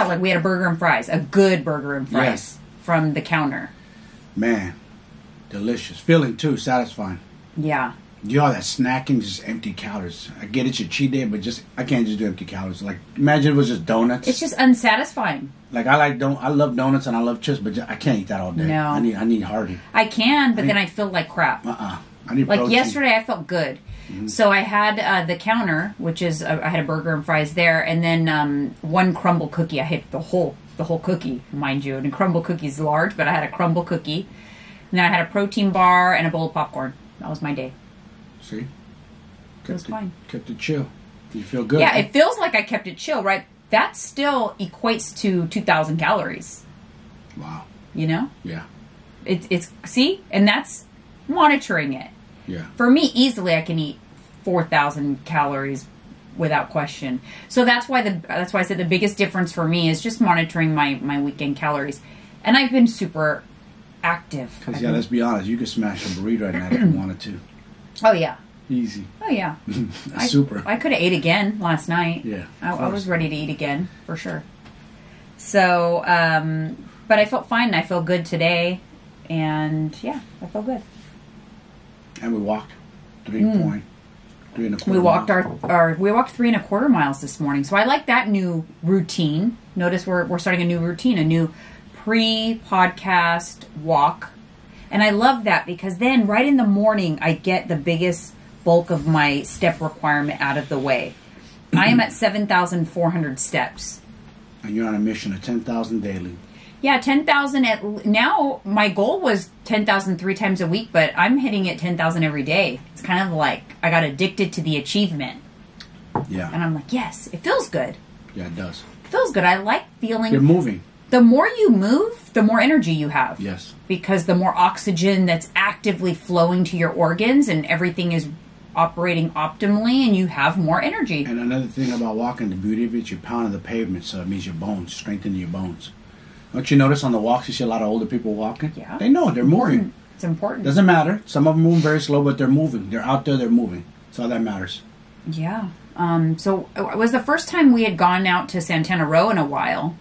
Yeah, like we had a burger and fries, a good burger and fries from the counter. Man, delicious. Filling too, satisfying. Yeah. You know, that snacking, just empty calories. I get it's your cheat day, but I can't just do empty calories. Like, imagine it was just donuts. It's just unsatisfying. Like, I love donuts and I love chips, but I can't eat that all day. No. I need hearty. I can, but then I feel like crap. I need like protein. yesterday, I felt good. Mm-hmm. So I had the counter, which is I had a burger and fries there, and then one crumble cookie. I hit the whole cookie, mind you. And a crumble cookie is large, but I had a crumble cookie. And then I had a protein bar and a bowl of popcorn. That was my day. See? It was fine. Kept it chill. You feel good. Yeah, huh? it feels like I kept it chill, right? That still equates to 2,000 calories. Wow. You know? Yeah. It's see? And that's monitoring it. Yeah. For me, easily I can eat 4,000 calories without question. So that's why I said the biggest difference for me is just monitoring my weekend calories. And I've been super active. Because, let's be honest, you could smash a burrito right now if you wanted to. Oh, yeah. Easy. Oh, yeah. Super. I could have ate again last night. Yeah. I was ready to eat again, for sure. So, but I felt fine. I feel good today. And, yeah, I feel good. And we walked 3.3 1/4 We walked miles. we walked 3 1/4 miles this morning. So I like that new routine. Notice we're starting a new routine, a new pre-podcast walk. And I love that because then right in the morning I get the biggest bulk of my step requirement out of the way. I am at 7,400 steps. And you're on a mission of 10,000 daily. Yeah, 10,000 now my goal was 10,000 3 times a week, but I'm hitting it 10,000 every day. It's kind of like I got addicted to the achievement. Yeah. And I'm like, yes, it feels good. Yeah, it does. It feels good. I like feeling... You're moving. The more you move, the more energy you have. Yes. Because the more oxygen that's actively flowing to your organs and everything is operating optimally and you have more energy. And another thing about walking, the beauty of it, you're pounding the pavement, so it means your bones, strengthening your bones. Don't you notice on the walks you see a lot of older people walking? Yeah. They know, they're moving. It's important. Doesn't matter. Some of them move very slow, but they're moving. They're out there, they're moving. That's all that matters. Yeah. So it was the first time we had gone out to Santana Row in a while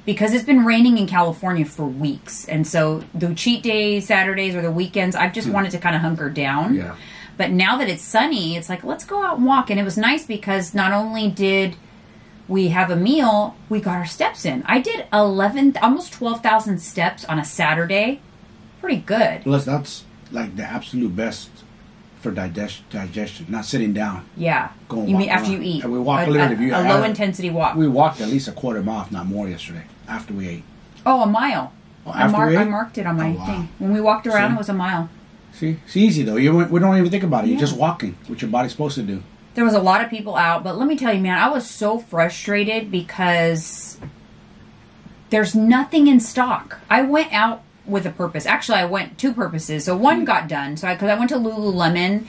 because it's been raining in California for weeks. And so the cheat days, Saturdays, or the weekends, I've just wanted to kind of hunker down. Yeah. But now that it's sunny, it's like, let's go out and walk. And it was nice because not only did we have a meal, we got our steps in. I did almost 12,000 steps on a Saturday. Pretty good. Plus, that's like the absolute best for digestion, not sitting down. Yeah. Go and you walk mean after around. you eat? And we walked a low intensity walk. We walked at least a quarter mile, if not more, yesterday after we ate. Oh, a mile. Oh, after we ate? I marked it on my thing. When we walked around, it was a mile. See, it's easy though. We don't even think about it. You're just walking, what your body's supposed to do. There was a lot of people out, but let me tell you, man, I was so frustrated because there's nothing in stock. I went out with a purpose. Actually, I went 2 purposes. So one got done. So because I went to Lululemon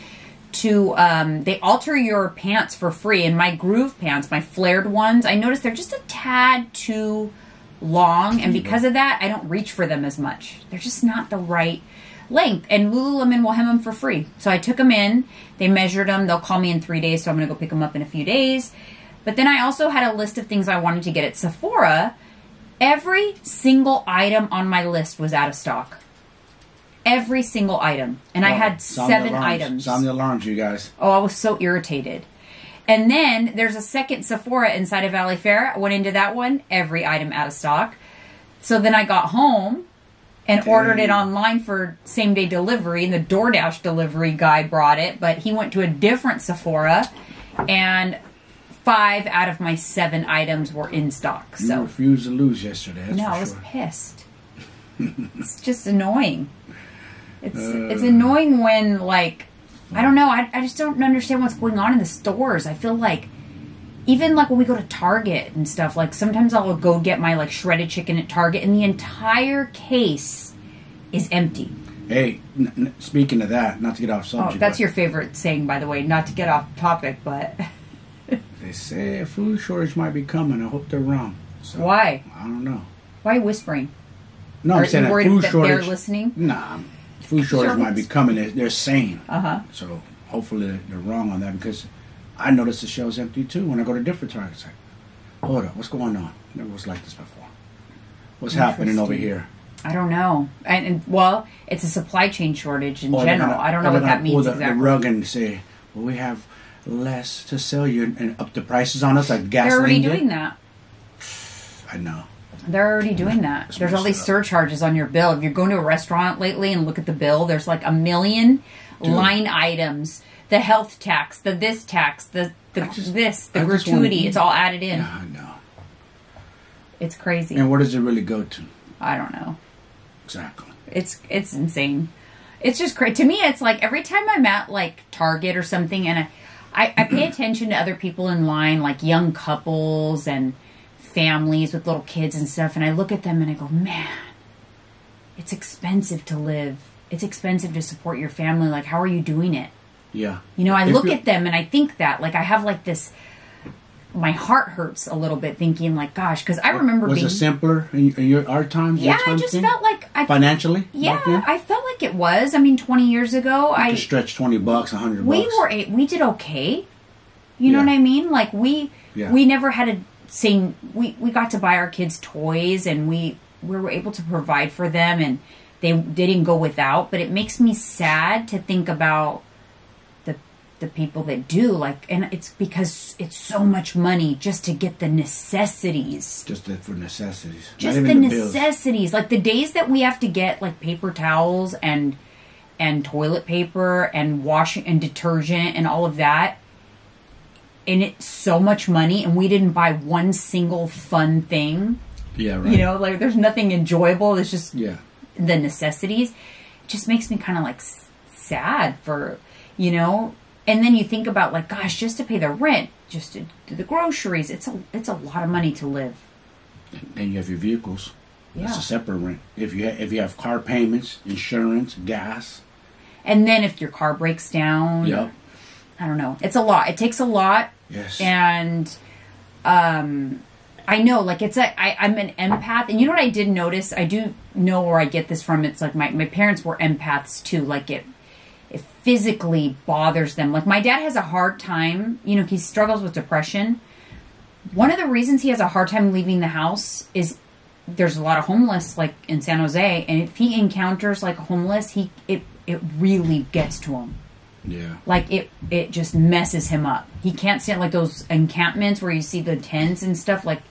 to they alter your pants for free, and my groove pants, my flared ones, I noticed they're just a tad too long, and because of that, I don't reach for them as much. They're just not the right length, and Lululemon will hem them for free. So I took them in, they measured them, they'll call me in 3 days, so I'm going to go pick them up in a few days. But then I also had a list of things I wanted to get at Sephora. Every single item on my list was out of stock. Every single item. And I had 7 items. Sound the alarms, you guys. Oh, I was so irritated. And then there's a second Sephora inside of Valley Fair. I went into that one, every item out of stock. So then I got home and ordered it online for same-day delivery, and the DoorDash delivery guy brought it, but he went to a different Sephora, and 5 out of my 7 items were in stock. So you refused to lose yesterday, that's I for was sure. pissed. It's just annoying. It's annoying when, like, I don't know, I just don't understand what's going on in the stores. I feel like, even like when we go to Target and stuff, like sometimes I'll go get my like shredded chicken at Target and the entire case is empty. Hey, speaking of that, not to get off subject. Oh, that's your favorite saying, by the way, not to get off topic, but... They say a food shortage might be coming. I hope they're wrong. So, why? I don't know. Why are you whispering? No, I'm saying you worried food that shortage. They're listening? Nah, food shortage might be coming. They're saying. Uh-huh. So hopefully they're wrong on that, because I notice the shelves empty too when I go to different Targets. Like, hold up, what's going on? Never was like this before. What's happening over here? I don't know. And well, it's a supply chain shortage in general. I don't know what that means exactly. The rug and say, well, we have less to sell you and up the prices on us like gasoline. They're already doing that. I know. They're already doing that. There's all these surcharges on your bill. If you're going to a restaurant lately and look at the bill, there's like a million line items. The health tax, the this tax, the gratuity. It's all added in. Yeah, I know. It's crazy. And where does it really go to? I don't know. Exactly. It's insane. It's just crazy. To me, it's like every time I'm at like Target or something and I pay attention to other people in line, like young couples and families with little kids and stuff, and I look at them and I go, man, it's expensive to live. It's expensive to support your family. Like, how are you doing it? Yeah. You know, I look at them and I think that, like, I have like this, my heart hurts a little bit thinking like, gosh, because I remember was it simpler in our times? Yeah, I just felt like financially. Yeah, I felt like it was. I mean, 20 years ago, I could stretch $20, $100. We did okay. You know what I mean? Like we never had a saying. We got to buy our kids toys, and we were able to provide for them, and they didn't go without. But it makes me sad to think about the people that do, like, and it's because it's so much money just to get the necessities. For necessities. Just the necessities. Like the days that we have to get like paper towels and toilet paper and washing and detergent and all of that. And it's so much money, and we didn't buy one single fun thing. Yeah, right. You know, like there's nothing enjoyable. It's just the necessities. It just makes me kind of like sad for, you know. And then you think about like, gosh, just to pay the rent, just to do the groceries, it's a lot of money to live. And you have your vehicles. Yeah. That's a separate rent. If you have car payments, insurance, gas. And then if your car breaks down, I don't know. It's a lot. It takes a lot. Yes. And I know, like I'm an empath, and you know what I did notice? I do know where I get this from. It's like my parents were empaths too. Like it physically bothers them. Like my dad has a hard time, you know, he struggles with depression. One of the reasons he has a hard time leaving the house is there's a lot of homeless like in San Jose, and if he encounters like a homeless, it really gets to him. Yeah. Like it just messes him up. He can't stand like those encampments where you see the tents and stuff. Like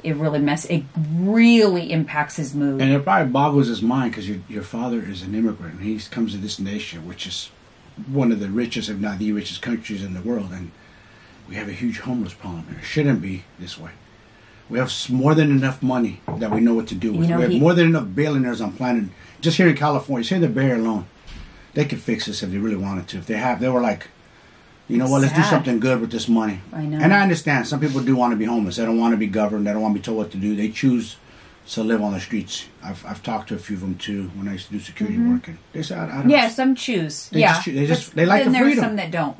it really impacts his mood. And it probably boggles his mind because your father is an immigrant. He comes to this nation, which is one of the richest, if not the richest countries in the world. And we have a huge homeless problem here. It shouldn't be this way. We have more than enough money that we know what to do with. We have more than enough billionaires on planet. Just here in California, say the Bay Area alone, they could fix this if they really wanted to. If they were like, you know what, let's do something good with this money. I know. And I understand some people do want to be homeless. They don't want to be governed. They don't want to be told what to do. They choose to live on the streets. I've talked to a few of them too when I used to do security work, and they say, I don't. Yeah, some choose. They like the freedom. And there's some that don't.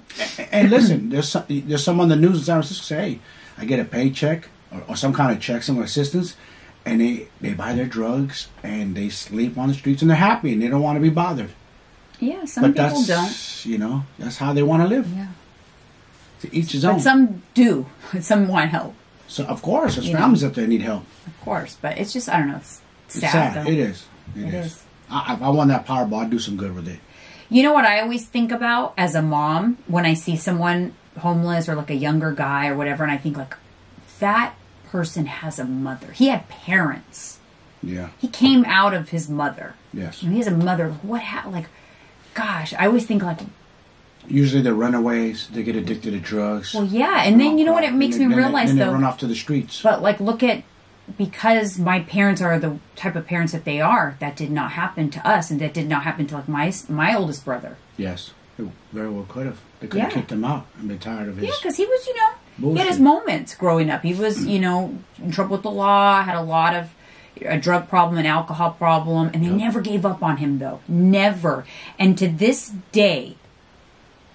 And listen, there's some on the news in San Francisco say, hey, I get a paycheck or some kind of check, some assistance, and they buy their drugs and they sleep on the streets and they're happy and they don't want to be bothered. Yeah, some people don't. You know, that's how they want to live. Yeah. To each his own. But some do. Some want help. So of course, there's families up there need help. Of course, but it's just, I don't know, it's sad. Sad. Though. It is. It is. If I won that Powerball, I'd do some good with it. You know what I always think about as a mom when I see someone homeless or like a younger guy or whatever, and I think like, that person has a mother. He had parents. Yeah. He came out of his mother. Yes. And he has a mother. What happened? Like, gosh, I always think like... Usually they're runaways. They get addicted to drugs. Well, yeah. And then, you know what it makes me realize, then though? they run off to the streets. But, like, look at... Because my parents are the type of parents that they are, that did not happen to us. And that did not happen to, like, my oldest brother. Yes. It very well could have. They could have kicked him out and been tired of his... Yeah, because he was, you know... bullshit. He had his moments growing up. He was, you know, in trouble with the law, had a lot of... a drug problem, an alcohol problem, and they never gave up on him, though. Never. And to this day,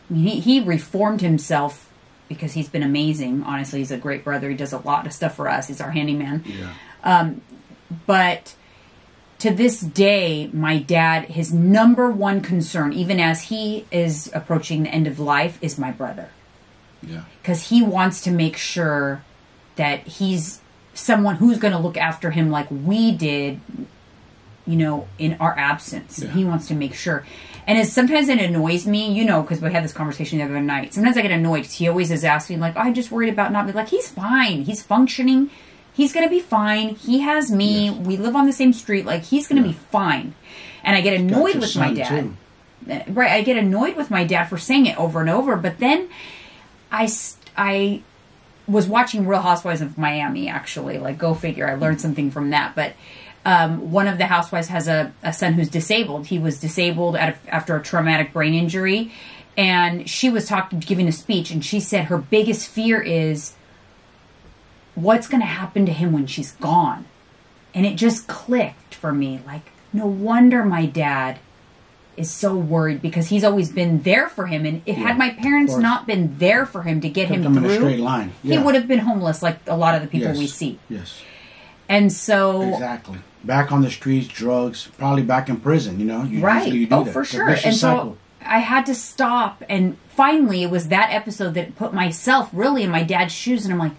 I mean, he reformed himself because he's been amazing. Honestly, he's a great brother. He does a lot of stuff for us. He's our handyman. Yeah. But to this day, my dad, his number one concern, even as he is approaching the end of life, is my brother. Yeah. Because he wants to make sure that he's someone who's going to look after him like we did, you know, in our absence. Yeah. He wants to make sure. And sometimes it annoys me, you know, because we had this conversation the other night. Sometimes I get annoyed because he always is asking, like, oh, I'm just worried about not being, like, he's fine. He's functioning. He's going to be fine. He has me. Yes. We live on the same street. Like, he's going to be fine. And I get annoyed with my dad. Too. Right. I get annoyed with my dad for saying it over and over. But then I was watching Real Housewives of Miami, actually. Like, go figure. I learned something from that. But one of the housewives has a son who's disabled. He was disabled after a traumatic brain injury. And she was giving a speech. And she said her biggest fear is what's going to happen to him when she's gone. And it just clicked for me. Like, no wonder my dad is so worried, because he's always been there for him. And had my parents not been there for him to get him through, in a straight line. He would have been homeless like a lot of the people we see. Yes. And so... Exactly. Back on the streets, drugs, probably back in prison, you know? You do that. For sure. And so I had to stop. And finally, it was that episode that put myself really in my dad's shoes. And I'm like,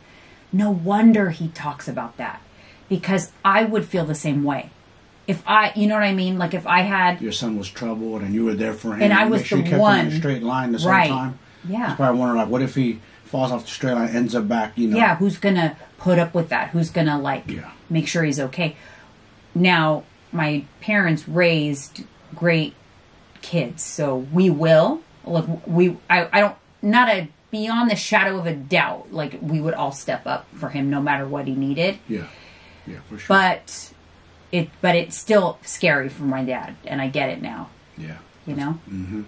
no wonder he talks about that. Because I would feel the same way. If you know what I mean? Like if I had... Your son was troubled and you were there for him. And I was the one. In a straight line the same time. Yeah. He's probably wondering, like, what if he falls off the straight line, ends up back, you know? Yeah, who's going to put up with that? Who's going to, make sure he's okay? Now, my parents raised great kids, so we will. Look, I don't, beyond the shadow of a doubt, like, we would all step up for him no matter what he needed. Yeah. Yeah, for sure. But it's still scary for my dad, and I get it now. Yeah. You know? Mm-hmm.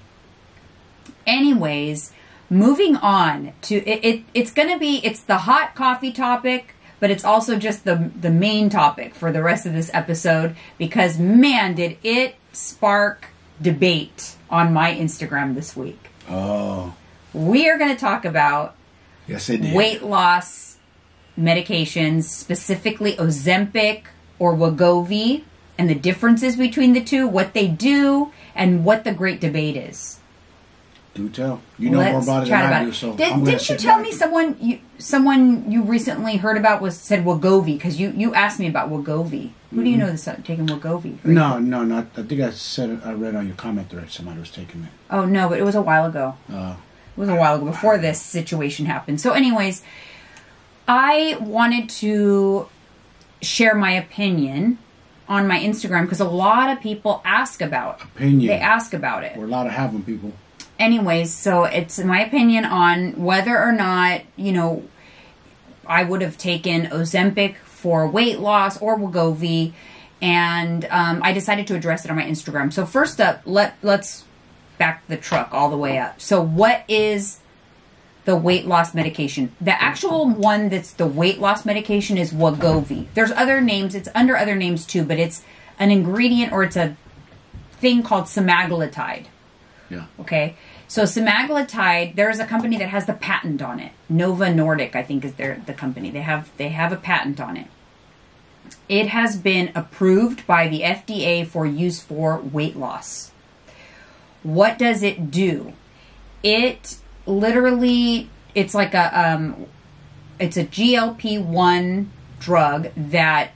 Anyways, moving on to it's the hot coffee topic, but it's also just the main topic for the rest of this episode, because man, did it spark debate on my Instagram this week. Oh. We are going to talk about weight loss medications, specifically Ozempic or Wegovy, and the differences between the two, what they do, and what the great debate is. Do tell. You know more about it than I do, so didn't you tell me someone you recently heard about said Wegovy? Because you asked me about Wegovy. Who do you know that's taking Wegovy? No, not. I think I read on your comment thread somebody was taking it. Oh, no, but it was a while ago. It was a while ago, before this situation happened. So anyways, I wanted to share my opinion on my Instagram, because a lot of people ask about opinion. They ask about it. We're allowed to have them, people. Anyways, so it's my opinion on whether or not, you know, I would have taken Ozempic for weight loss or Wegovy, and I decided to address it on my Instagram. So first up, let's back the truck all the way up. So what is the weight loss medication? The actual one that's the weight loss medication is Wegovy. There's other names. It's under other names too, but it's an ingredient, or it's a thing called semaglutide. Yeah. Okay. So semaglutide, there's a company that has the patent on it. Nova Nordic, I think, is the company. They have a patent on it. It has been approved by the FDA for use for weight loss. What does it do? It literally, it's like it's a GLP-1 drug that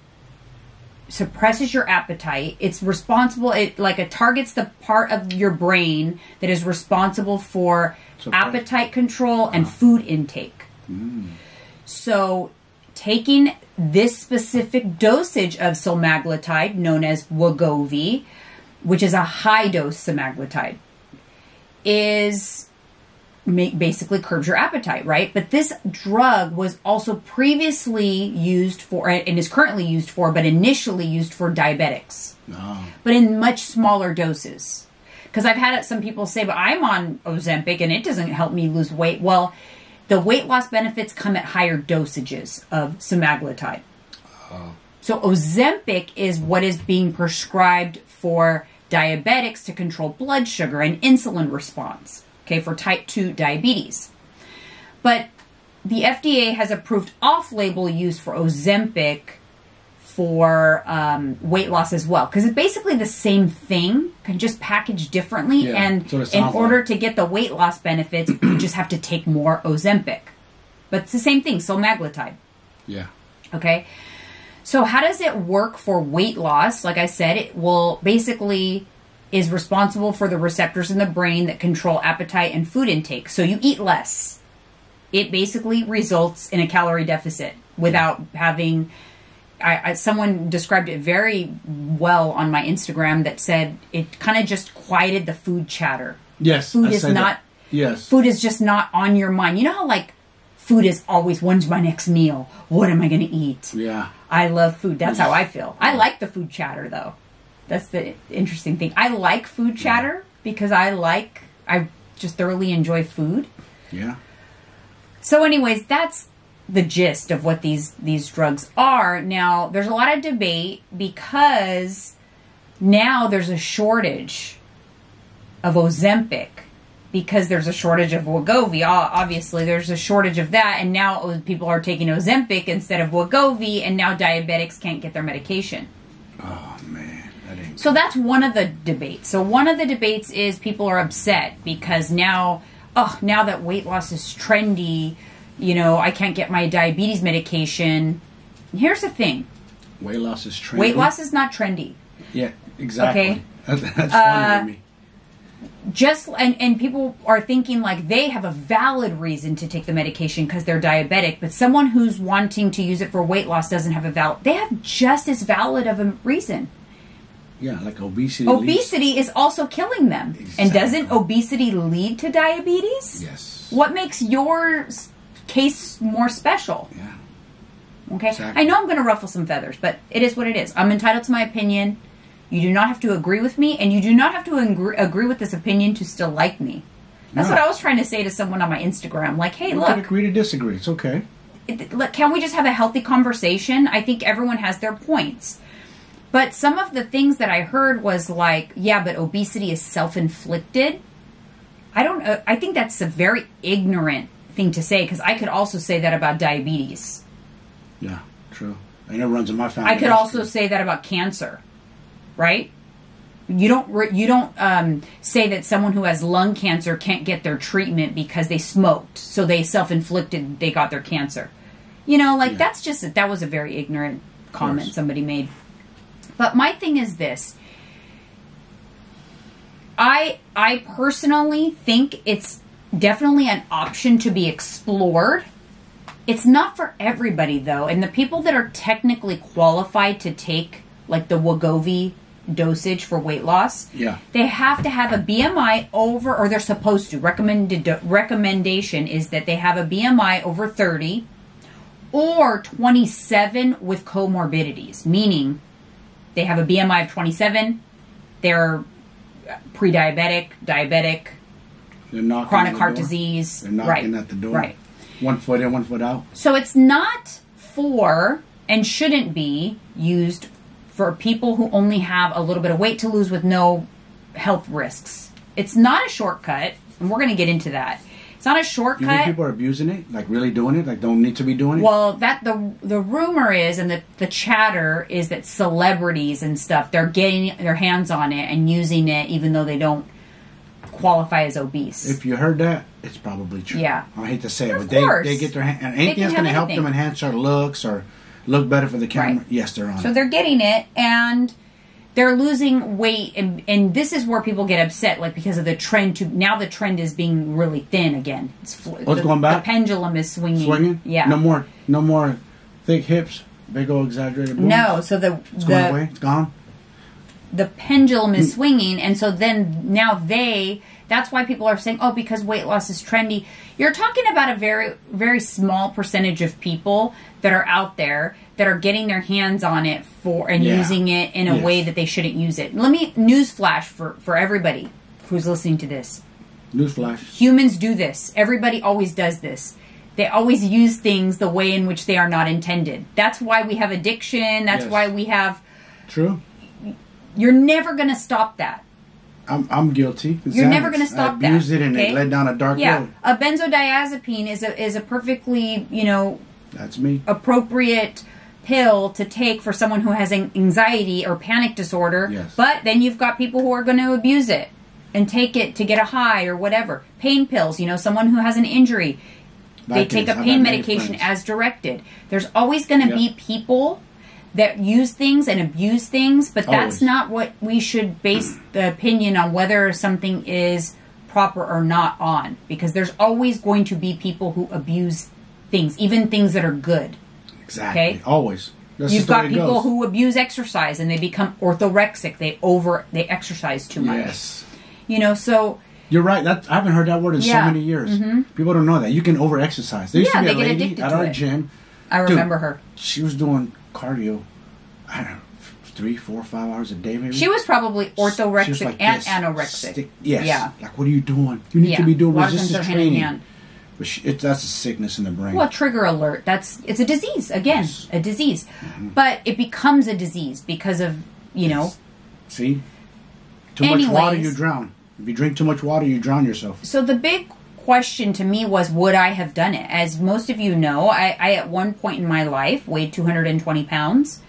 suppresses your appetite. It's responsible, it targets the part of your brain that is responsible for appetite control and food intake. So taking this specific dosage of semaglutide, known as Wegovy, which is a high dose semaglutide, basically curbs your appetite, right? But this drug was also previously used for, and is currently used for, but initially used for diabetics. But in much smaller doses. Because I've had some people say, but I'm on Ozempic and it doesn't help me lose weight. Well, the weight loss benefits come at higher dosages of semaglutide. So Ozempic is what is being prescribed for diabetics to control blood sugar and insulin response. Okay, for type 2 diabetes. But the FDA has approved off-label use for Ozempic for weight loss as well. Because it's basically the same thing, just packaged differently. Yeah, and in order to get the weight loss benefits, you just have to take more Ozempic. But it's the same thing, semaglutide. Yeah. Okay. So how does it work for weight loss? Like I said, it will basically is responsible for the receptors in the brain that control appetite and food intake. So you eat less. It basically results in a calorie deficit without having... someone described it very well on my Instagram that said it kind of just quieted the food chatter. Yes. Food is not... That. Yes. Food is just not on your mind. You know how like food is always, when's my next meal? What am I going to eat? Yeah. I love food. That's how I feel. I like the food chatter though. That's the interesting thing. I like food chatter because I just thoroughly enjoy food. Yeah. So anyways, that's the gist of what these drugs are. Now, there's a lot of debate because now there's a shortage of Ozempic because there's a shortage of Wegovy. Obviously, there's a shortage of that, and now people are taking Ozempic instead of Wegovy, and now diabetics can't get their medication. Oh, man. So that's one of the debates. So one of the debates is people are upset because now that weight loss is trendy, I can't get my diabetes medication. Here's the thing. Weight loss is trendy. Weight loss is not trendy. Yeah, exactly. Okay. That's funny to me. And people are thinking like they have a valid reason to take the medication because they're diabetic, but someone who's wanting to use it for weight loss doesn't have they have just as valid of a reason. Yeah, like obesity. Obesity is also killing them. Exactly. And doesn't obesity lead to diabetes? Yes. What makes your case more special? Yeah. Okay? Exactly. I know I'm going to ruffle some feathers, but it is what it is. I'm entitled to my opinion. You do not have to agree with me, and you do not have to agree with this opinion to still like me. That's what I was trying to say to someone on my Instagram. Like, hey, we look. can agree to disagree. It's okay. Look, can we just have a healthy conversation? I think everyone has their points. But some of the things that I heard was like, yeah, but obesity is self-inflicted. I think that's a very ignorant thing to say, because I could also say that about diabetes. Yeah, true. I know it runs in my family. I could also say that about cancer, right? You don't say that someone who has lung cancer can't get their treatment because they smoked, so they self-inflicted, they got their cancer. That was a very ignorant comment somebody made. But my thing is this. I personally think it's definitely an option to be explored. It's not for everybody, though. And the people that are technically qualified to take, like, the Wegovy dosage for weight loss, they have to have a BMI over, or they're supposed to. Recommendation is that they have a BMI over 30 or 27 with comorbidities, meaning they have a BMI of 27, they're pre-diabetic, diabetic, chronic heart disease. They're knocking at the door. Right. 1 foot in, 1 foot out. So it's not for, and shouldn't be, used for people who only have a little bit of weight to lose with no health risks. It's not a shortcut, and we're going to get into that. It's not a shortcut. You think people are abusing it? Like really doing it? Like don't need to be doing it? Well, the rumor is, and the chatter is that celebrities and stuff, they're getting their hands on it and using it even though they don't qualify as obese. If you heard that, it's probably true. Yeah. I hate to say it, Of but course. they get their hand, and anything that's going to help them enhance their looks or look better for the camera, yes, they're on it. So they're getting it, and they're losing weight, and this is where people get upset, like because of the trend now the trend is being really thin again. It's going back? The pendulum is swinging. Swinging? Yeah. No more thick hips, big old exaggerated boobs. No, so it's going away. It's gone. The pendulum is swinging, and so then now that's why people are saying, oh, because weight loss is trendy. You're talking about a very, very small percentage of people that are out there that are getting their hands on it using it in a way that they shouldn't use it. Newsflash for everybody who's listening to this. Newsflash. Humans do this. Everybody always does this. They always use things the way in which they are not intended. That's why we have addiction. That's why we have... True. You're never going to stop that. I'm guilty. You're never going to stop that. I abused it and it led down a dark road. A benzodiazepine is a perfectly, that's me. appropriate pill to take for someone who has anxiety or panic disorder. Yes. But then you've got people who are going to abuse it and take it to get a high or whatever. Pain pills, someone who has an injury. They take a pain medication as directed. There's always going to be people that use things and abuse things, but that's not what we should base the opinion on whether something is proper or not on. Because there's always going to be people who abuse things, even things that are good. Exactly. Okay? Always. That's You've got people who abuse exercise and they become orthorexic. They exercise too much. Yes. You know, so... You're right. I haven't heard that word in so many years. People don't know that. You can over-exercise. There used to be a lady at our gym. I remember her. She was doing cardio, I don't know, 3, 4, 5 hours a day maybe. She was probably orthorexic like and this. anorexic. Yes. Yeah. Like, what are you doing? You need to be doing resistance training. Hand in hand. But that's a sickness in the brain. Well, trigger alert. It's a disease. Again, a disease. But it becomes a disease because of, you know. See? Too much water, you drown. If you drink too much water, you drown yourself. So the big question to me was, would I have done it? As most of you know, I at one point in my life weighed 220 pounds.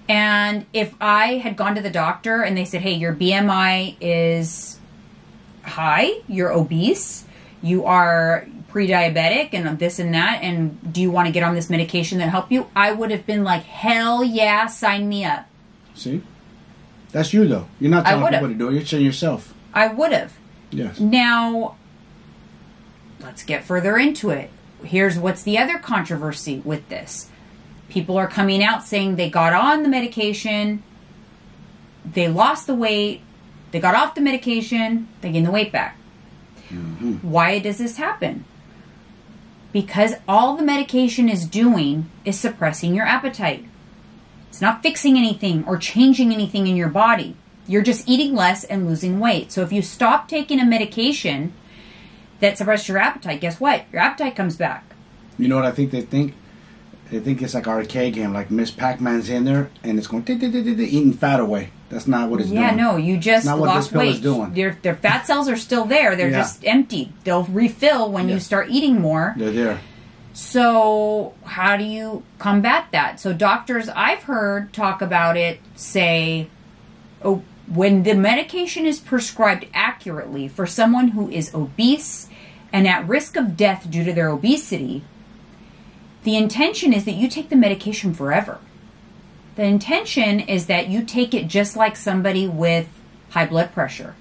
And if I had gone to the doctor and they said, hey, your BMI is high, you're obese, you are pre-diabetic and this and that, and do you want to get on this medication that help you? I would have been like, hell yeah, sign me up. See? That's you, though. You're not telling people to do it. You're saying yourself. I would have. Yes. Now, let's get further into it. Here's what's the other controversy with this. People are coming out saying they got on the medication, they lost the weight, they got off the medication, they gained the weight back. Why does this happen? Because all the medication is doing is suppressing your appetite. It's not fixing anything or changing anything in your body. You're just eating less and losing weight. So if you stop taking a medication that suppresses your appetite, guess what? Your appetite comes back. You know what I think they think? They think it's like an arcade game, like Miss Pac-Man's in there and it's going eating fat away. That's not what it's doing. Yeah, no, you just not what lost this pill weight. is doing. Their fat cells are still there. They're just empty. They'll refill when you start eating more. They're there. So how do you combat that? So doctors I've heard talk about it say, oh, when the medication is prescribed accurately for someone who is obese and at risk of death due to their obesity, the intention is that you take the medication forever. The intention is that you take it just like somebody with high blood pressure.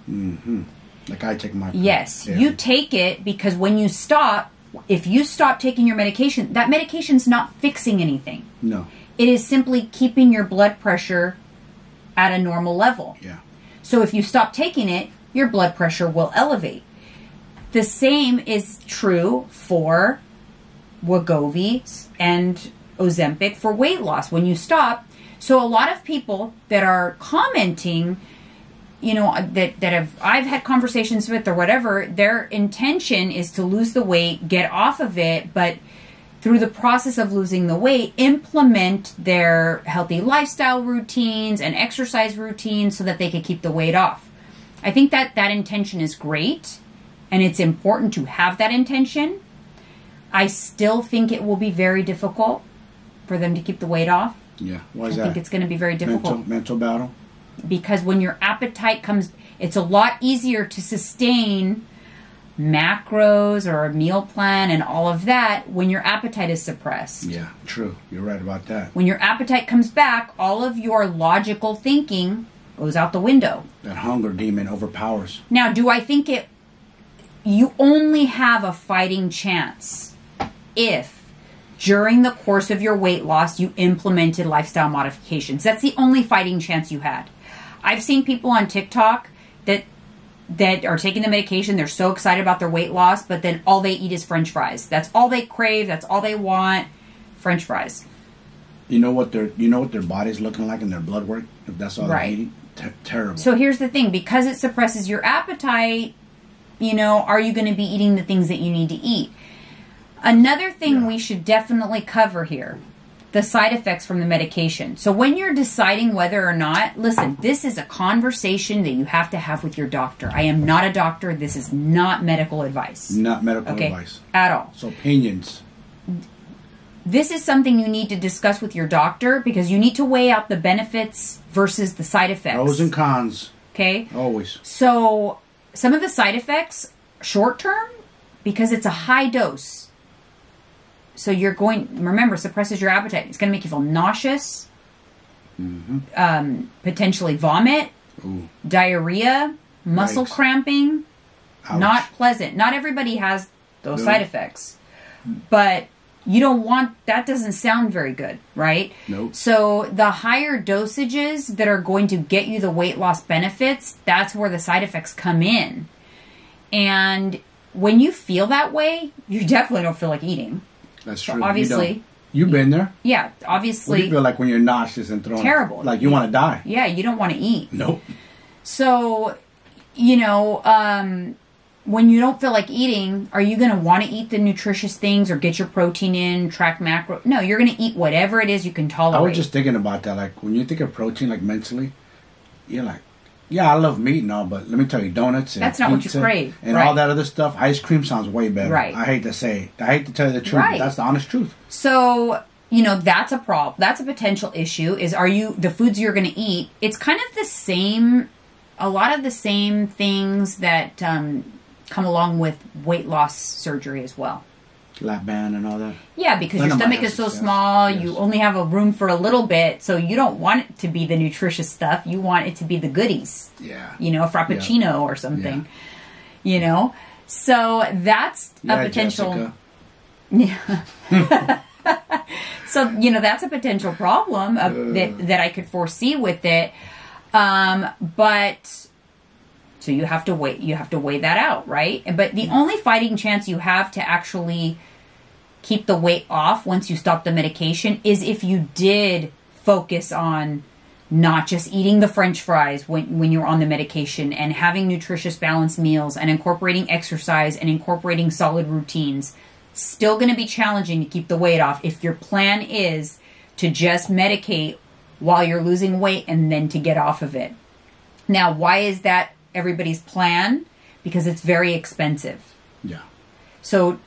Like I take my... Yes. You take it because when you stop, if you stop taking your medication, that medication's not fixing anything. No. It is simply keeping your blood pressure at a normal level. Yeah. So if you stop taking it, your blood pressure will elevate. The same is true for Wegovy and Ozempic for weight loss. When you stop, so a lot of people that are commenting, you know, that I've had conversations with or whatever, their intention is to lose the weight, get off of it, but through the process of losing the weight, implement their healthy lifestyle routines and exercise routines so that they can keep the weight off. I think that intention is great, and it's important to have that intention. I still think it will be very difficult for them to keep the weight off. Yeah, why is that? I think it's going to be very difficult. Mental battle? Because when your appetite comes, it's a lot easier to sustain macros or a meal plan and all of that when your appetite is suppressed. Yeah, true. You're right about that. When your appetite comes back, all of your logical thinking goes out the window. That hunger demon overpowers. Now, do I think you only have a fighting chance if during the course of your weight loss you implemented lifestyle modifications? That's the only fighting chance you had. I've seen people on TikTok that are taking the medication, they're so excited about their weight loss, but then all they eat is French fries. That's all they crave, that's all they want, French fries. You know what their body's looking like in their blood work if that's all they're eating? Terrible. So here's the thing, because it suppresses your appetite, you know, are you going to be eating the things that you need to eat? Another thing we should definitely cover here, the side effects from the medication. So when you're deciding whether or not, listen, this is a conversation that you have to have with your doctor. I am not a doctor. This is not medical advice. Not medical advice. At all. So opinions. This is something you need to discuss with your doctor because you need to weigh out the benefits versus the side effects. Pros and cons. Okay? Always. So some of the side effects, short term, because it's a high dose, So you're going, remember, suppresses your appetite. It's going to make you feel nauseous, potentially vomit, diarrhea, muscle cramping. Ouch. Not pleasant. Not everybody has those side effects. But you don't want, that doesn't sound very good, right? Nope. So the higher dosages that are going to get you the weight loss benefits, that's where the side effects come in. And when you feel that way, you definitely don't feel like eating. That's so true. obviously, you've been there. Yeah, obviously. What do you feel like when you're nauseous and throwing? Terrible. Like you want to die. Yeah, you don't want to eat. Nope. So, you know, when you don't feel like eating, are you going to want to eat the nutritious things or get your protein in, track macro? No, you're going to eat whatever it is you can tolerate. I was just thinking about that. Like when you think of protein, like mentally, you're like, yeah, I love meat and all, but let me tell you, donuts and that's not pizza what you crave, and right. all that other stuff. Ice cream sounds way better. Right. I hate to say it. I hate to tell you the truth, Right. but that's the honest truth. So, you know, that's a problem. That's a potential issue is the foods you're going to eat, it's kind of the same, a lot of the same things that come along with weight loss surgery as well. Lap band and all that. Yeah, because your stomach is so small, yes. you only have a room for a little bit, so you don't want it to be the nutritious stuff. You want it to be the goodies. Yeah. You know, a frappuccino or something. Yeah. You know? So that's a potential... Jessica. Yeah. So, you know, that's a potential problem that I could foresee with it. But... So you have to weigh that out, right? But the only fighting chance you have to actually keep the weight off once you stop the medication is if you did focus on not just eating the French fries when you're on the medication and having nutritious balanced meals and incorporating exercise and incorporating solid routines. Still going to be challenging to keep the weight off if your plan is to just medicate while you're losing weight and then to get off of it. Now, why is that everybody's plan? Because it's very expensive. Yeah. So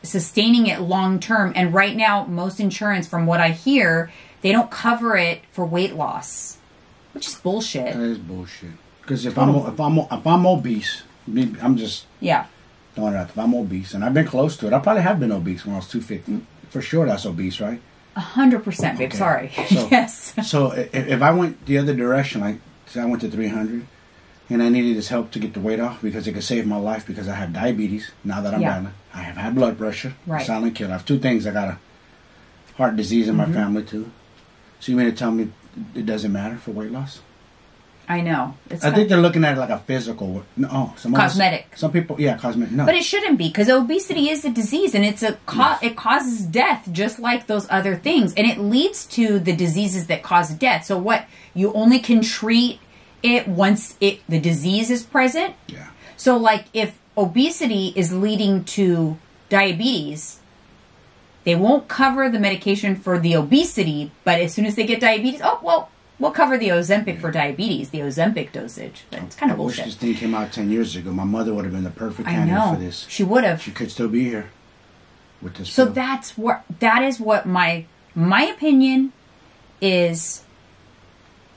sustaining it long term, and right now most insurance, from what I hear, they don't cover it for weight loss, which is bullshit. That is bullshit. Because if I'm obese, I'm just throwing it out. If I'm obese, and I've been close to it, I probably have been obese when I was 250. For sure, that's obese, right? 100%, babe. Okay. Sorry. So, yes. So if I went the other direction, like say I went to 300. And I needed his help to get the weight off because it could save my life because I have diabetes. Now that I'm battling, I have had blood pressure, silent killer. I have two things. I got a heart disease in my family too. So you mean to tell me it doesn't matter for weight loss? I know. I think they're looking at it like a physical. No, cosmetic. Some people, cosmetic. No, but it shouldn't be because obesity is a disease and it's it causes death just like those other things, and it leads to the diseases that cause death. So what? You only can treat it once the disease is present. Yeah. So like if obesity is leading to diabetes, they won't cover the medication for the obesity, but as soon as they get diabetes, we'll cover the Ozempic for diabetes, the Ozempic dosage. But it's kind of bullshit. I wish this thing came out 10 years ago. My mother would have been the perfect candidate for this. She would have. She could still be here with this. So that is what my opinion is.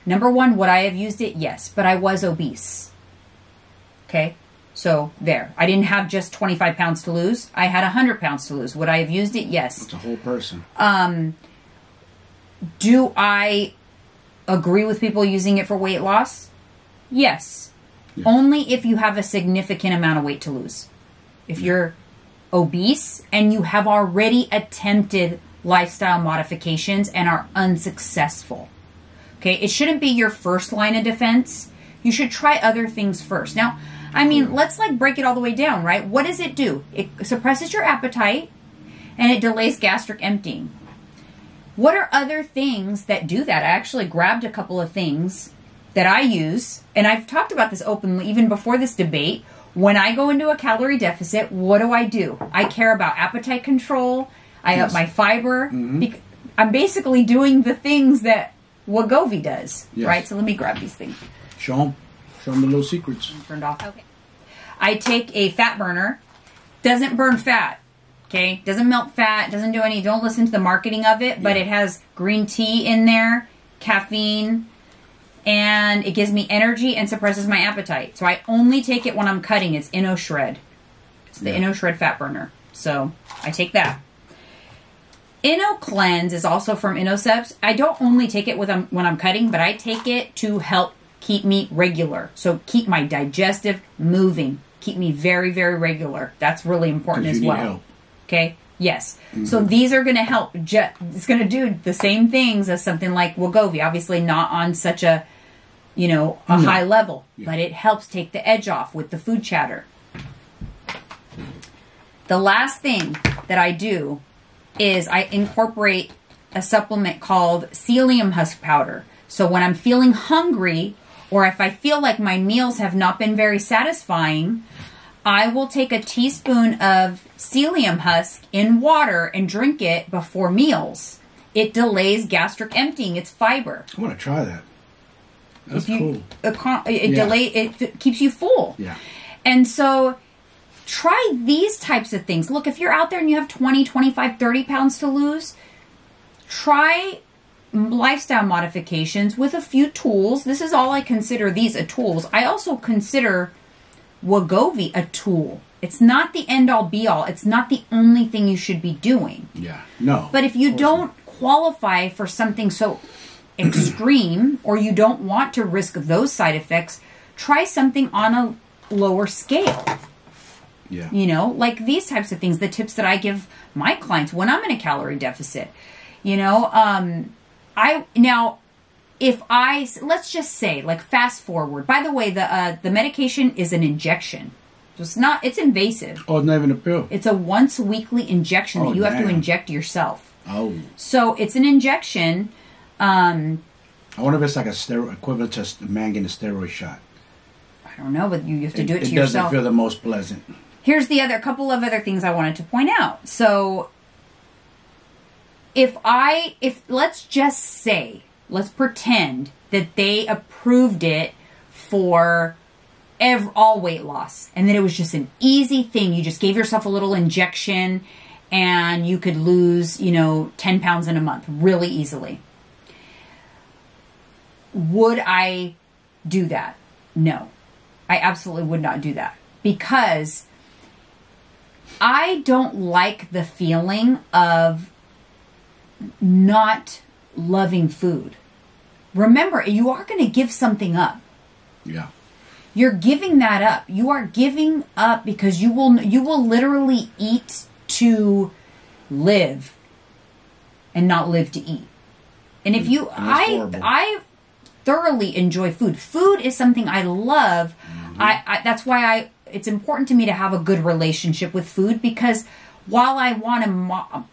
Number one, would I have used it? Yes, but I was obese. Okay, so there. I didn't have just 25 pounds to lose. I had 100 pounds to lose. Would I have used it? Yes. It's a whole person. Do I agree with people using it for weight loss? Yes. Only if you have a significant amount of weight to lose. If you're obese and you have already attempted lifestyle modifications and are unsuccessful. Okay, it shouldn't be your first line of defense. You should try other things first. Now, I mean, let's break it all the way down, right? What does it do? It suppresses your appetite and it delays gastric emptying. What are other things that do that? I actually grabbed a couple of things that I use, and I've talked about this openly even before this debate. When I go into a calorie deficit, what do? I care about appetite control. I up my fiber. I'm basically doing the things that Wegovy does, right? So let me grab these things. Show them the little secrets. Turned off. Okay. I take a fat burner. Doesn't burn fat. Okay. Doesn't melt fat. Doesn't do any. Don't listen to the marketing of it. But it has green tea in there, caffeine, and it gives me energy and suppresses my appetite. So I only take it when I'm cutting. It's INNO Shred. It's the INNO Shred fat burner. So I take that. INNO Cleanse is also from INNO SUPPS. I don't only take it when I'm cutting, but I take it to help keep me regular. So keep my digestive moving. Keep me very, very regular. That's really important as well. Help. Okay? Yes. Mm-hmm. So these are going to help. It's going to do the same things as something like Wegovy. Obviously not on such a, high level. Yeah. But it helps take the edge off with the food chatter. The last thing that I do is I incorporate a supplement called Celium Husk powder. So when I'm feeling hungry, or if I feel like my meals have not been very satisfying, I will take a teaspoon of Celium husk in water and drink it before meals. It delays gastric emptying. It's fiber. I want to try that. That's cool. It keeps you full. Yeah. And so try these types of things. Look, if you're out there and you have 20, 25, 30 pounds to lose, try lifestyle modifications with a few tools. This is all I consider these a tools. I also consider Wegovy a tool. It's not the end all be all. It's not the only thing you should be doing. Yeah. No. But if you don't qualify for something so extreme, or you don't want to risk those side effects, try something on a lower scale. Yeah. Like these types of things, the tips that I give my clients when I'm in a calorie deficit. Let's just say, like, fast forward. By the way, the medication is an injection. It's invasive. Oh, it's not even a pill. It's a once weekly injection that you have to inject yourself. Oh. So it's an injection. I wonder if it's like a steroid equivalent to a man getting a steroid shot. I don't know, but you have to do it to yourself. It doesn't feel the most pleasant. Here's a couple of other things I wanted to point out. So let's pretend that they approved it for all weight loss, and that it was just an easy thing. You just gave yourself a little injection and you could lose, 10 pounds in a month really easily. Would I do that? No, I absolutely would not do that, because I don't like the feeling of not loving food. Remember, you are going to give something up. Yeah. You're giving that up. You are giving up because you will literally eat to live and not live to eat. And if I thoroughly enjoy food. Food is something I love. Mm-hmm. That's why it's important to me to have a good relationship with food, because while I want to,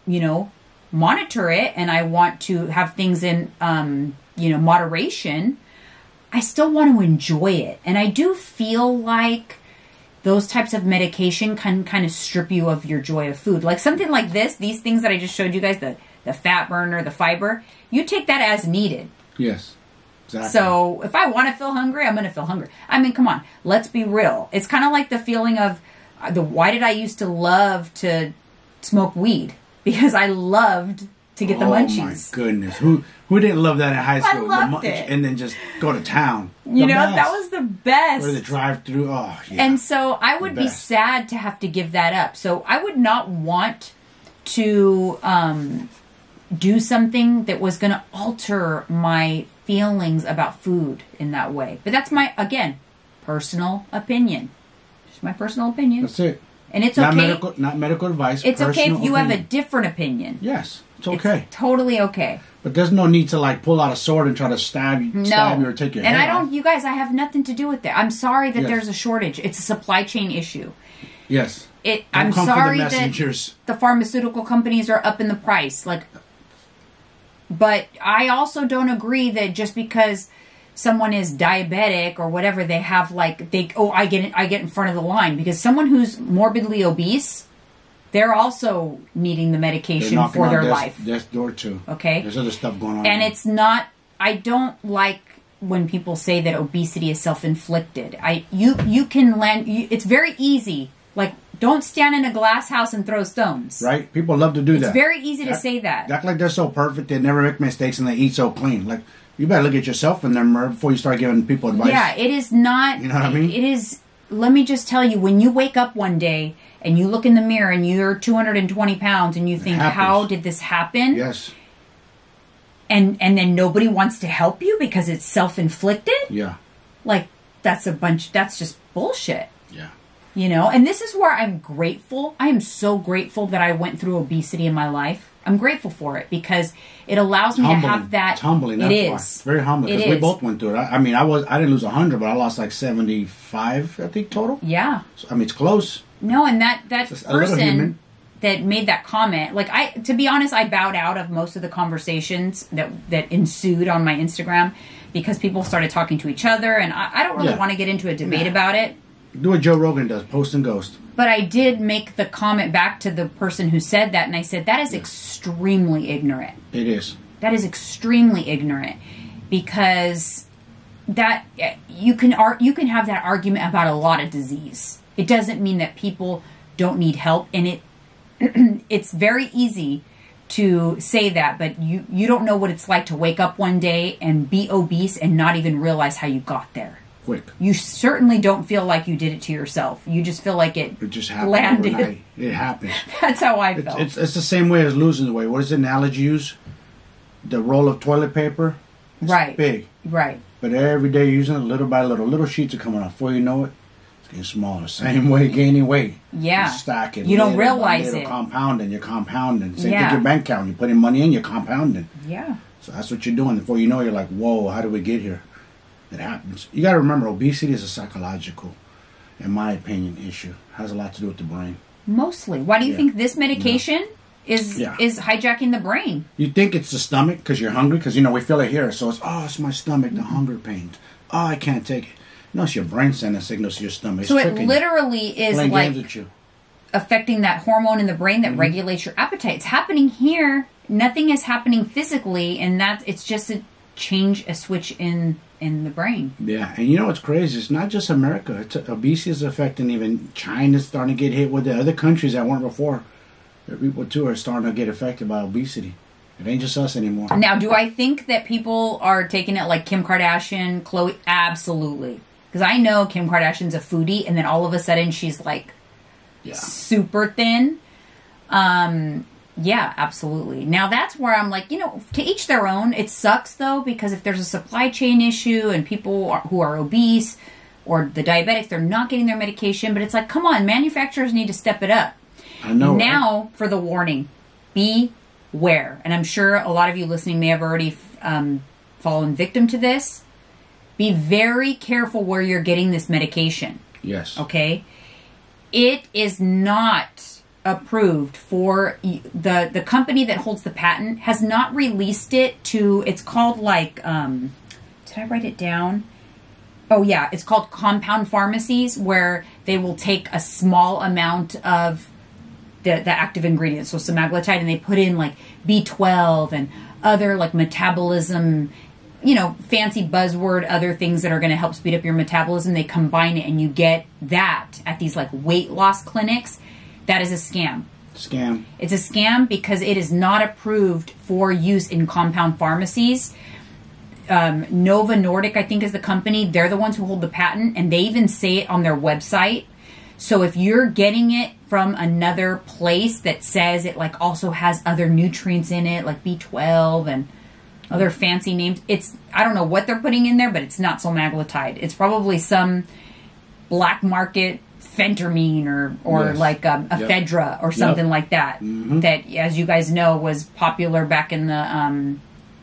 monitor it, and I want to have things in, moderation, I still want to enjoy it. And I do feel like those types of medication can kind of strip you of your joy of food. Like something like these things that I just showed you guys, the fat burner, the fiber, you take that as needed. Yes. Exactly. So if I want to feel hungry, I'm going to feel hungry. I mean, come on, let's be real. It's kind of like the feeling of why did I used to love to smoke weed? Because I loved to get the munchies. Oh my goodness. Who didn't love that in high school? I loved it. And then just go to town. That was the best. Or the drive-through. Oh, yeah. And so I would be sad to have to give that up. So I would not want to do something that was going to alter my feelings about food in that way. But that's my, again, personal opinion. Just my personal opinion. That's it. And it's okay. Not medical advice. It's okay if you have a different opinion. Yes, it's okay. It's totally okay. But there's no need to pull out a sword and try to stab you or take your head off. You guys, I have nothing to do with that. I'm sorry that there's a shortage. It's a supply chain issue. Yes. I'm sorry that the pharmaceutical companies are up in the price. But I also don't agree that just because someone is diabetic or whatever, they have I get in front of the line, because someone who's morbidly obese, they're also needing the medication for their life. Death's door too. Okay. There's other stuff going on. And it's not. I don't like when people say that obesity is self-inflicted. You can land. It's very easy. Don't stand in a glass house and throw stones. Right? People love to do that. It's very easy to say that. Act like they're so perfect, they never make mistakes, and they eat so clean. You better look at yourself in the mirror before you start giving people advice. Yeah, it is not. You know what I mean? It is. Let me just tell you, when you wake up one day and you look in the mirror and you're 220 pounds and you think, how did this happen? Yes. And then nobody wants to help you because it's self-inflicted? Yeah. Like, that's just bullshit. Yeah. You know, and this is where I'm grateful. I am so grateful that I went through obesity in my life. I'm grateful for it because it allows me to have that. It's humbling. That's why. It's very humbling because we both went through it. I mean, I didn't lose 100, but I lost like 75, I think, total. Yeah. So, I mean, it's close. No, and that person that made that comment, like, to be honest, I bowed out of most of the conversations that ensued on my Instagram because people started talking to each other, and I don't really want to get into a debate about it. Do what Joe Rogan does, post and ghost. But I did make the comment back to the person who said that, and I said, that is extremely ignorant. It is. That is extremely ignorant because that you can have that argument about a lot of disease. It doesn't mean that people don't need help, and it's very easy to say that, but you don't know what it's like to wake up one day and be obese and not even realize how you got there. Quick. You certainly don't feel like you did it to yourself. You just feel like it just happened landed. Overnight. It happened. That's how I felt. It's the same way as losing the weight. What does the analogy use? The roll of toilet paper. It's big. Right. But every day you're using it little by little. Little sheets are coming off. Before you know it, it's getting smaller. Same way gaining weight. Yeah. You stack it. You don't realize it. Compounding. You're compounding. Same thing your bank account. You're putting money in, you're compounding. Yeah. So that's what you're doing. Before you know it, you're like, whoa, how did we get here? It happens. You got to remember, obesity is a psychological, in my opinion, issue. It has a lot to do with the brain. Mostly. Why do you think this medication is hijacking the brain? You think it's the stomach because you're hungry? Because, we feel it here. So it's my stomach, the hunger pains. Oh, I can't take it. No, it's your brain sending signals to your stomach. So it literally is like affecting that hormone in the brain that regulates your appetite. It's happening here. Nothing is happening physically, and it's just a switch in the brain. Yeah, and you know what's crazy? It's not just America. Obesity is affecting even China's starting to get hit with it. Other countries that weren't before. Their people too are starting to get affected by obesity. It ain't just us anymore. Now, do I think that people are taking it like Kim Kardashian, Khloe? Absolutely. Because I know Kim Kardashian's a foodie, and then all of a sudden she's like super thin. Yeah, absolutely. Now that's where I'm like, to each their own. It sucks though, because if there's a supply chain issue and people who are obese or the diabetics, they're not getting their medication, but it's like, come on, manufacturers need to step it up. I know. Now for the warning, beware. And I'm sure a lot of you listening may have already fallen victim to this. Be very careful where you're getting this medication. Yes. Okay? It is not approved for the company that holds the patent has not released it to, it's called like did I write it down? Oh yeah, it's called compound pharmacies, where they will take a small amount of the active ingredients, so semaglutide, and they put in like B12 and other like metabolism, fancy buzzword, other things that are going to help speed up your metabolism. They combine it and you get that at these like weight loss clinics. That is a scam. Scam. It's a scam because it is not approved for use in compound pharmacies. Nova Nordic, I think, is the company. They're the ones who hold the patent, and they even say it on their website. So if you're getting it from another place that says it like also has other nutrients in it, like B12 and other fancy names, I don't know what they're putting in there, but it's not semaglutide. It's probably some black market phentermine or like ephedra or something like that. Mm-hmm. That, as you guys know, was popular back in the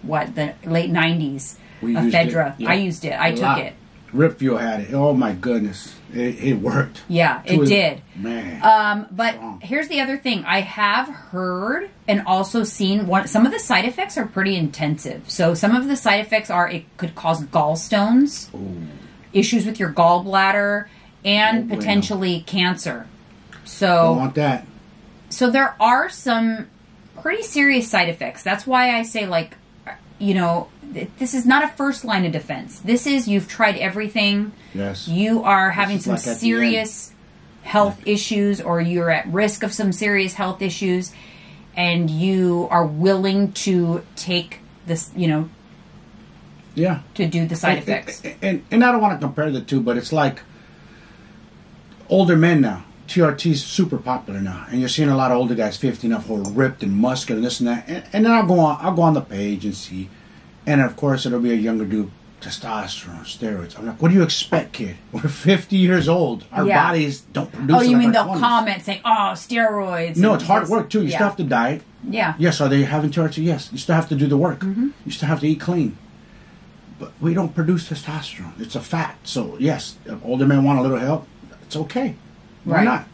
the late 90s. Ephedra. I used it. I took it. Rip Fuel had it. Oh my goodness, it worked. Yeah, it did. Man. But here's the other thing. I have heard and also seen some of the side effects are pretty intensive. So some of the side effects are it could cause gallstones, issues with your gallbladder, and potentially cancer. So don't want that. So there are some pretty serious side effects. That's why I say, like, this is not a first line of defense. This is, you've tried everything. Yes. You are having some serious health issues, or you're at risk of some serious health issues, and you are willing to take this, to do the side effects. And I don't want to compare the two, but it's like older men now. TRT is super popular now, and you're seeing a lot of older guys, 50 and up, who are ripped and muscular, and this and that. And then I'll go on the page and see, and of course it'll be a younger dude, testosterone, steroids. I'm like, what do you expect, kid? We're 50 years old. Our bodies don't produce. Oh, you like mean they'll 20s. comment saying, "Oh, steroids." No, it's hard work too. You still have to diet. Yeah. Yes, are they having TRT? Yes. You still have to do the work. Mm-hmm. You still have to eat clean. But we don't produce testosterone. It's a fat. So yes, if older men want a little help, it's okay. Why not?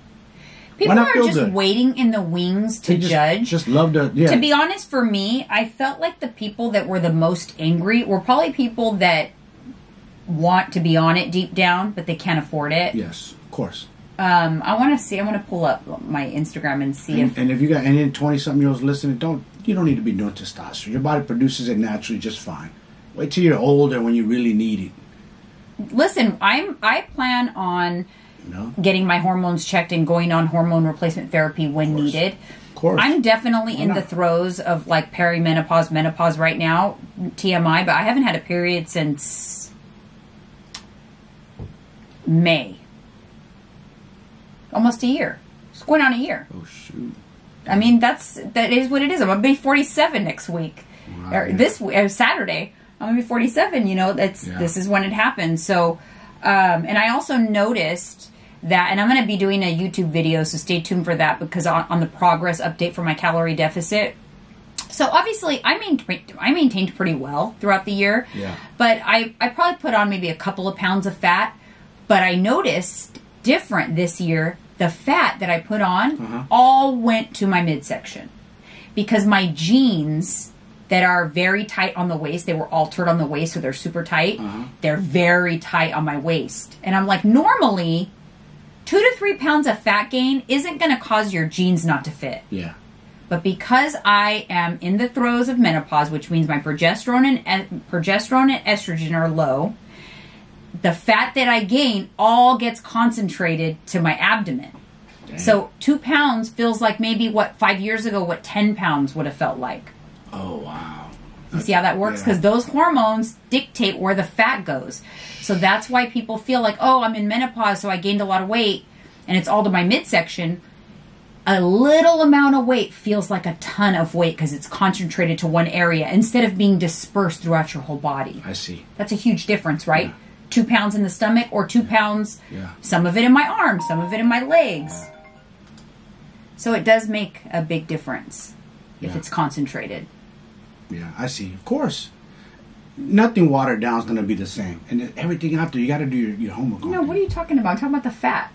People are just waiting in the wings to judge. Just love to. Yeah. To be honest, for me, I felt like the people that were the most angry were probably people that want to be on it deep down, but they can't afford it. Yes, of course. I want to pull up my Instagram and see and if you got any 20-something-year-olds listening, you don't need to be doing testosterone. Your body produces it naturally just fine. Wait till you're older when you really need it. Listen, I plan on getting my hormones checked and going on hormone replacement therapy when needed. Of course. I'm definitely in the throes of like perimenopause, menopause right now, TMI, but I haven't had a period since May. Almost a year. It's going on a year. Oh shoot! I mean, that is what it is. I'm gonna be 47 next week, or this Saturday. I'm gonna be 47. You know, this is when it happens. So, and I also noticed that, and I'm gonna be doing a YouTube video, so stay tuned for that because on the progress update for my calorie deficit. So obviously, I maintained pretty well throughout the year. Yeah. But I probably put on maybe a couple of pounds of fat. But I noticed different this year. The fat that I put on all went to my midsection because my jeans that are very tight on the waist, they were altered on the waist, so they're super tight. They're very tight on my waist. And I'm like, normally 2 to 3 pounds of fat gain isn't going to cause your jeans not to fit. Yeah. But because I am in the throes of menopause, which means my progesterone and estrogen are low, the fat that I gain all gets concentrated to my abdomen. Dang. So 2 pounds feels like maybe 5 years ago, what 10 pounds would have felt like. Oh, wow. You see how that works? Because those hormones dictate where the fat goes. So that's why people feel like, oh, I'm in menopause, so I gained a lot of weight, and it's all to my midsection. A little amount of weight feels like a ton of weight because it's concentrated to one area instead of being dispersed throughout your whole body. I see. That's a huge difference, right? Yeah. 2 pounds in the stomach or 2 pounds, some of it in my arms, some of it in my legs. So it does make a big difference if it's concentrated. Yeah, I see. Of course. Nothing watered down is going to be the same. And everything out there, you got to do your homework. No, what are you talking about? I'm talking about the fat.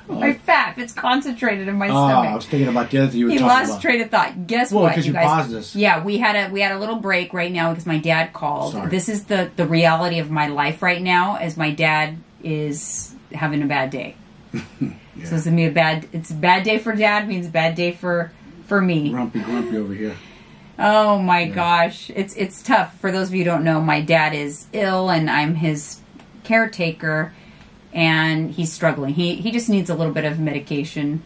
My fat, if it's concentrated in my stomach. I was thinking about the other thing you were talking about. He lost train of thought. Guess what, because you paused this. Yeah, we had a little break right now because my dad called. Sorry. This is the reality of my life right now, as my dad is having a bad day. So it's gonna be it's a bad day for dad, means a bad day for me. Grumpy over here. Oh my gosh. It's tough. For those of you who don't know, my dad is ill and I'm his caretaker. And he's struggling. He just needs a little bit of medication,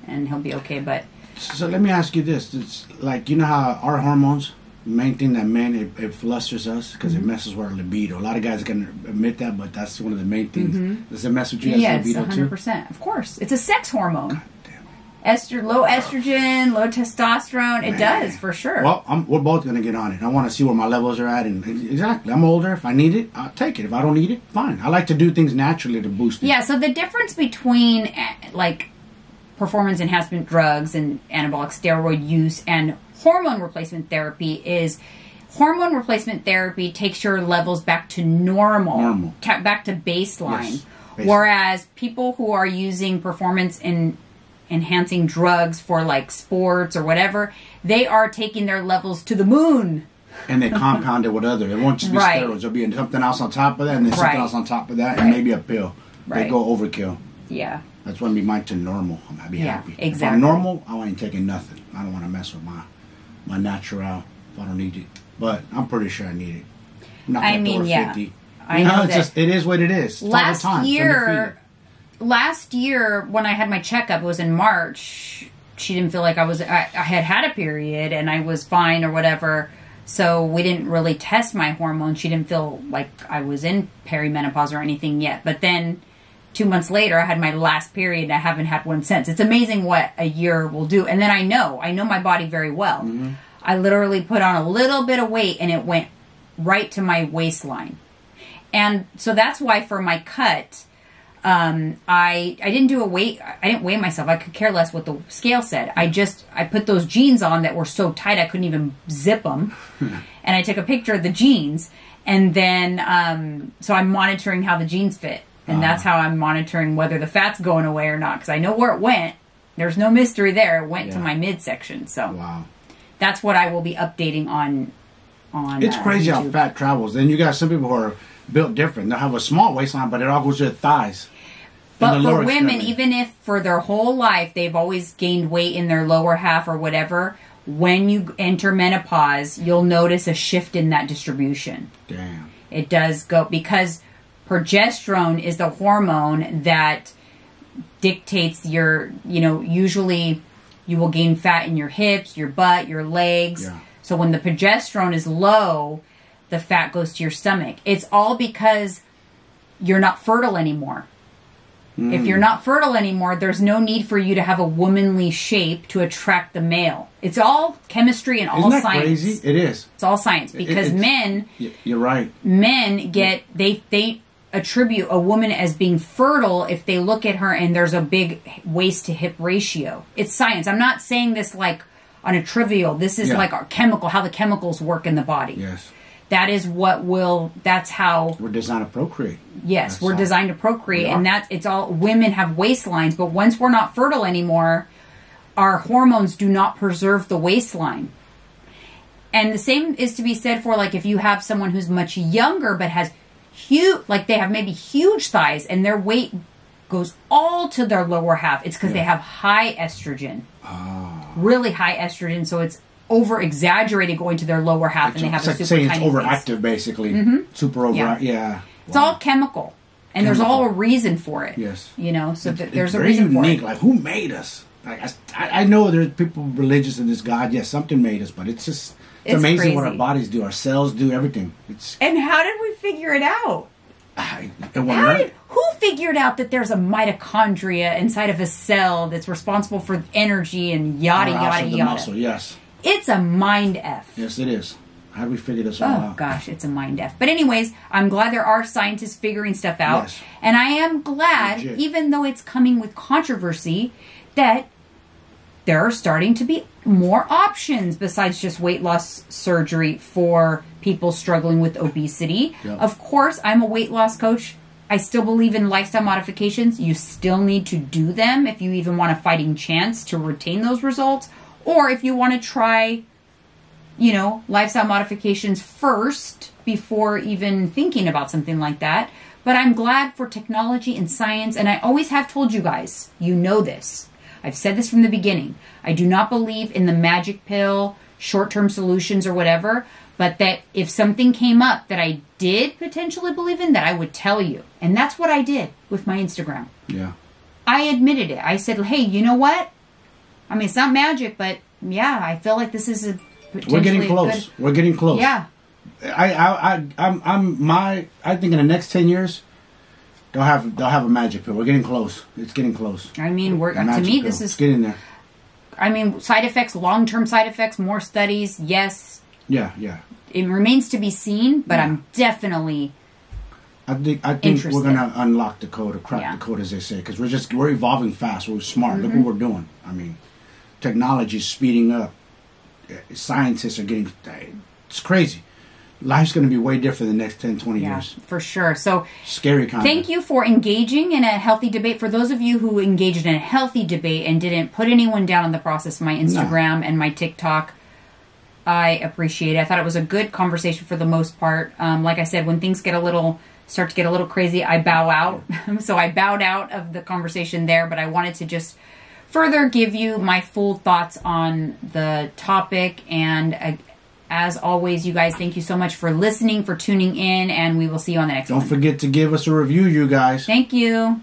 and he'll be okay. But so let me ask you this: it's like, you know how our hormones, main thing that men it flusters us because it messes with our libido. A lot of guys can admit that, but that's one of the main things. Does it mess with you guys' libido too? 100%. Of course, it's a sex hormone. Low estrogen, low testosterone. It does, for sure. Well, we're both going to get on it. I want to see where my levels are at. And exactly, I'm older. If I need it, I'll take it. If I don't need it, fine. I like to do things naturally to boost it. Yeah, so the difference between, like, performance enhancement drugs and anabolic steroid use and hormone replacement therapy is hormone replacement therapy takes your levels back to normal. Back to baseline. Yes, whereas people who are using performance enhancing drugs for like sports or whatever, they are taking their levels to the moon. And they compound it with other. It won't just be steroids. There'll be something else on top of that, and then something else on top of that, and maybe a pill. They go overkill. Yeah. That's when we mine to normal. I'd be happy. Exactly. If I'm normal, I ain't taking nothing. I don't want to mess with my natural if I don't need it. But I'm pretty sure I need it. I'm not going to over 50. I know it is what it is. Last year, when I had my checkup, it was in March, she didn't feel like I had a period and I was fine or whatever. So we didn't really test my hormones. She didn't feel like I was in perimenopause or anything yet. But then 2 months later, I had my last period, and I haven't had one since. It's amazing what a year will do. And then I know my body very well. Mm-hmm. I literally put on a little bit of weight, and it went right to my waistline. And so that's why for my cut, I didn't do I didn't weigh myself. I could care less what the scale said. I put those jeans on that were so tight I couldn't even zip them. And I took a picture of the jeans. And then, so I'm monitoring how the jeans fit. And that's how I'm monitoring whether the fat's going away or not. Because I know where it went. There's no mystery there. It went to my midsection. So that's what I will be updating on. It's crazy YouTube. how fat travels. Then you got some people who are built different. They'll have a small waistline, but it all goes to their thighs. But for women, even if for their whole life they've always gained weight in their lower half or whatever, when you enter menopause, you'll notice a shift in that distribution. Damn. It does go, because progesterone is the hormone that dictates your, usually you will gain fat in your hips, your butt, your legs. Yeah. So when the progesterone is low, the fat goes to your stomach. It's all because you're not fertile anymore. If you're not fertile anymore, there's no need for you to have a womanly shape to attract the male. It's all chemistry and all science. Isn't that crazy? It is. It's all science, because men... You're right. Men get... They attribute a woman as being fertile if they look at her and there's a big waist to hip ratio. It's science. I'm not saying this like on a trivial. This is like our how the chemicals work in the body. Yes. That is that's how... We're designed to procreate. Yes, we're designed to procreate, and it's all... Women have waistlines, but once we're not fertile anymore, our hormones do not preserve the waistline. And the same is to be said for, like, if you have someone who's much younger but has huge... Like, they have maybe huge thighs, and their weight goes all to their lower half. It's because they have high estrogen. Really high estrogen, so it's over-exaggerated going to their lower half, and they have a super saying tiny it's overactive, basically. Super overactive, It's all chemical. And there's all a reason for it. Yes. So there's a reason unique. for it. Like, who made us? Like, I know there's people religious in this God. Yes, something made us, but it's just... It's amazing crazy what our bodies do. Our cells do everything. And how did we figure it out? Who figured out that there's a mitochondria inside of a cell that's responsible for energy and yada, yada, yada? Muscle, yes. It's a mind F. Yes, it is. How do we figure this all out? Oh, gosh, it's a mind F. But anyways, I'm glad there are scientists figuring stuff out. Yes. And I am glad, even though it's coming with controversy, that there are starting to be more options besides just weight loss surgery for people struggling with obesity. Yep. Of course, I'm a weight loss coach. I still believe in lifestyle modifications. You still need to do them if you even want a fighting chance to retain those results. Or if you want to try, lifestyle modifications first before even thinking about something like that. But I'm glad for technology and science. And I always have told you guys, this. I've said this from the beginning. I do not believe in the magic pill, short-term solutions or whatever. But that if something came up that I did potentially believe in, that I would tell you. And that's what I did with my Instagram. Yeah. I admitted it. I said, hey, you know what? I mean, it's not magic, but yeah, I feel like this is We're getting close. We're getting close. Yeah. I think in the next 10 years, they'll have a magic pill. We're getting close. It's getting close. I mean, to me, this is... It's getting there. I mean, side effects, long-term side effects, more studies, yes. Yeah. It remains to be seen, but I'm definitely... I think we're going to unlock the code or crack the code, as they say, because we're evolving fast. We're smart. Look what we're doing. I mean, technology is speeding up. Scientists are getting... It's crazy. Life's going to be way different in the next 10, 20 years. For sure. So, scary content. Thank you for engaging in a healthy debate. For those of you who engaged in a healthy debate and didn't put anyone down in the process, my Instagram and my TikTok, I appreciate it. I thought it was a good conversation for the most part. Like I said, when things start to get a little crazy, I bow out. So I bowed out of the conversation there, but I wanted to just further give you my full thoughts on the topic. And as always, you guys, thank you so much for listening, for tuning in, and we will see you on the next one. Don't forget to give us a review, you guys. Thank you.